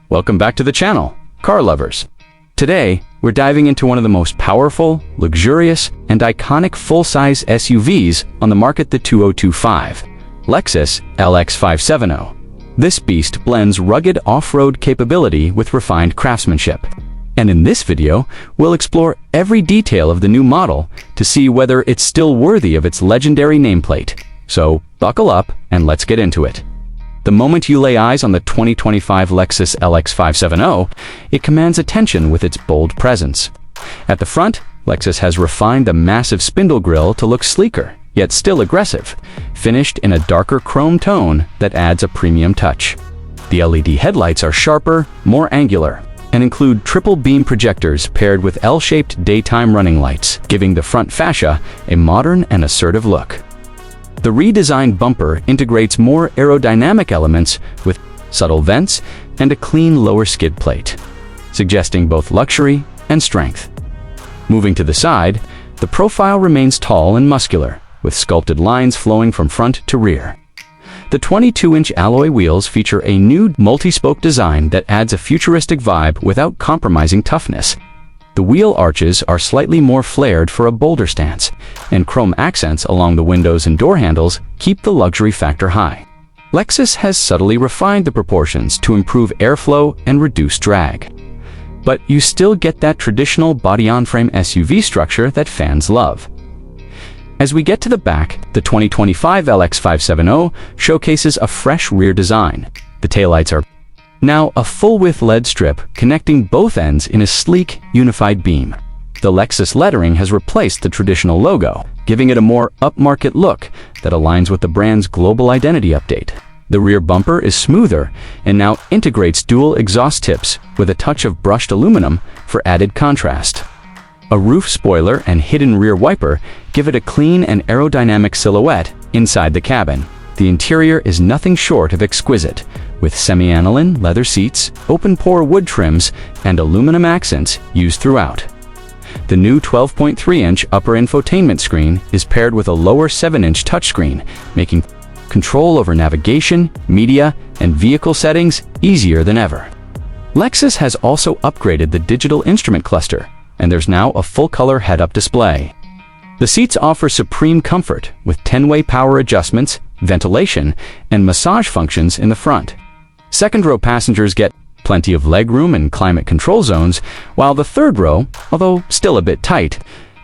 Welcome back to the channel, car lovers. Today, we're diving into one of the most powerful, luxurious, and iconic full-size SUVs on the market, the 2025 Lexus LX570. This beast blends rugged off-road capability with refined craftsmanship. And in this video, we'll explore every detail of the new model to see whether it's still worthy of its legendary nameplate. So, buckle up and let's get into it. The moment you lay eyes on the 2025 Lexus LX570, it commands attention with its bold presence. At the front, Lexus has refined the massive spindle grille to look sleeker, yet still aggressive, finished in a darker chrome tone that adds a premium touch. The LED headlights are sharper, more angular, and include triple beam projectors paired with L-shaped daytime running lights, giving the front fascia a modern and assertive look. The redesigned bumper integrates more aerodynamic elements with subtle vents and a clean lower skid plate, suggesting both luxury and strength. Moving to the side, the profile remains tall and muscular, with sculpted lines flowing from front to rear. The 22-inch alloy wheels feature a new multi-spoke design that adds a futuristic vibe without compromising toughness. The wheel arches are slightly more flared for a bolder stance, and chrome accents along the windows and door handles keep the luxury factor high. Lexus has subtly refined the proportions to improve airflow and reduce drag. But you still get that traditional body-on-frame SUV structure that fans love. As we get to the back, the 2025 LX570 showcases a fresh rear design. The taillights are now a full-width LED strip connecting both ends in a sleek, unified beam. The Lexus lettering has replaced the traditional logo, giving it a more upmarket look that aligns with the brand's global identity update. The rear bumper is smoother and now integrates dual exhaust tips with a touch of brushed aluminum for added contrast. A roof spoiler and hidden rear wiper give it a clean and aerodynamic silhouette inside the cabin. The interior is nothing short of exquisite, with semi-aniline leather seats, open-pore wood trims, and aluminum accents used throughout. The new 12.3-inch upper infotainment screen is paired with a lower 7-inch touchscreen, making control over navigation, media, and vehicle settings easier than ever. Lexus has also upgraded the digital instrument cluster, and there's now a full-color head-up display. The seats offer supreme comfort with 10-way power adjustments, ventilation, and massage functions in the front. Second-row passengers get plenty of legroom and climate control zones, while the third row, although still a bit tight,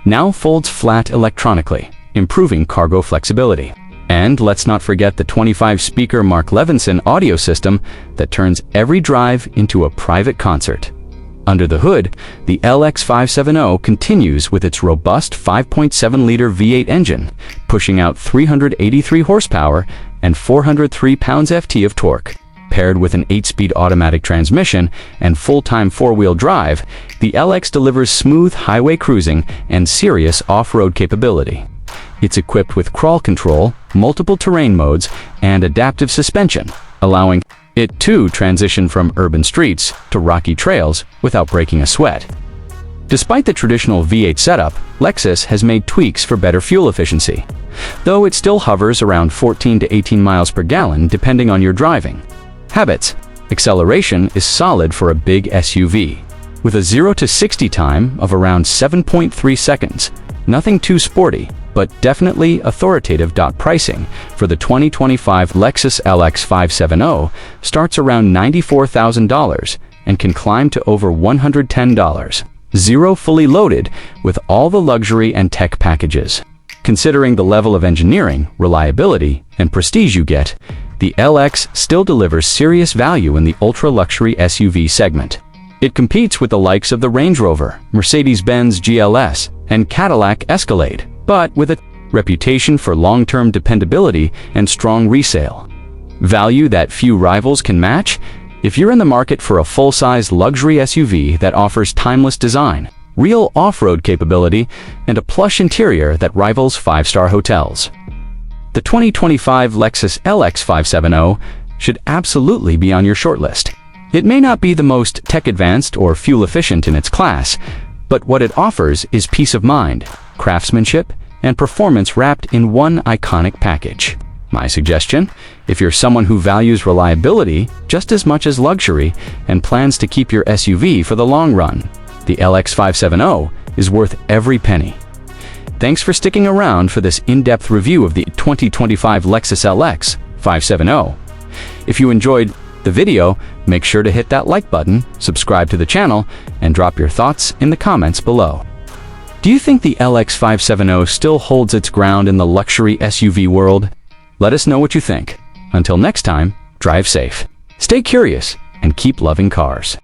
now folds flat electronically, improving cargo flexibility. And let's not forget the 25-speaker Mark Levinson audio system that turns every drive into a private concert. Under the hood, the LX570 continues with its robust 5.7-liter V8 engine, pushing out 383 horsepower and 403 pounds-ft of torque. Paired with an 8-speed automatic transmission and full-time four-wheel drive, the LX delivers smooth highway cruising and serious off-road capability. It's equipped with crawl control, multiple terrain modes, and adaptive suspension, allowing it to transition from urban streets to rocky trails without breaking a sweat. Despite the traditional V8 setup, Lexus has made tweaks for better fuel efficiency, though it still hovers around 14 to 18 miles per gallon depending on your driving habits. Acceleration is solid for a big SUV, with a 0 to 60 time of around 7.3 seconds. Nothing too sporty, but definitely authoritative. Pricing for the 2025 Lexus LX570 starts around $94,000 and can climb to over $110. Zero fully loaded with all the luxury and tech packages. Considering the level of engineering, reliability, and prestige you get, the LX still delivers serious value in the ultra-luxury SUV segment. It competes with the likes of the Range Rover, Mercedes-Benz GLS, and Cadillac Escalade, but with a reputation for long-term dependability and strong resale. Value that few rivals can match? If you're in the market for a full-size luxury SUV that offers timeless design, real off-road capability, and a plush interior that rivals five-star hotels, the 2025 Lexus LX570 should absolutely be on your shortlist. It may not be the most tech-advanced or fuel-efficient in its class, but what it offers is peace of mind, craftsmanship, and performance wrapped in one iconic package. My suggestion: if you're someone who values reliability, just as much as luxury and plans to keep your SUV for the long run. The LX570 is worth every penny. Thanks for sticking around for this in-depth review of the 2025 Lexus LX570. If you enjoyed the video, make sure to hit that like button, subscribe to the channel, and drop your thoughts in the comments below. Do you think the LX570 still holds its ground in the luxury SUV world? Let us know what you think. Until next time, drive safe, stay curious, and keep loving cars.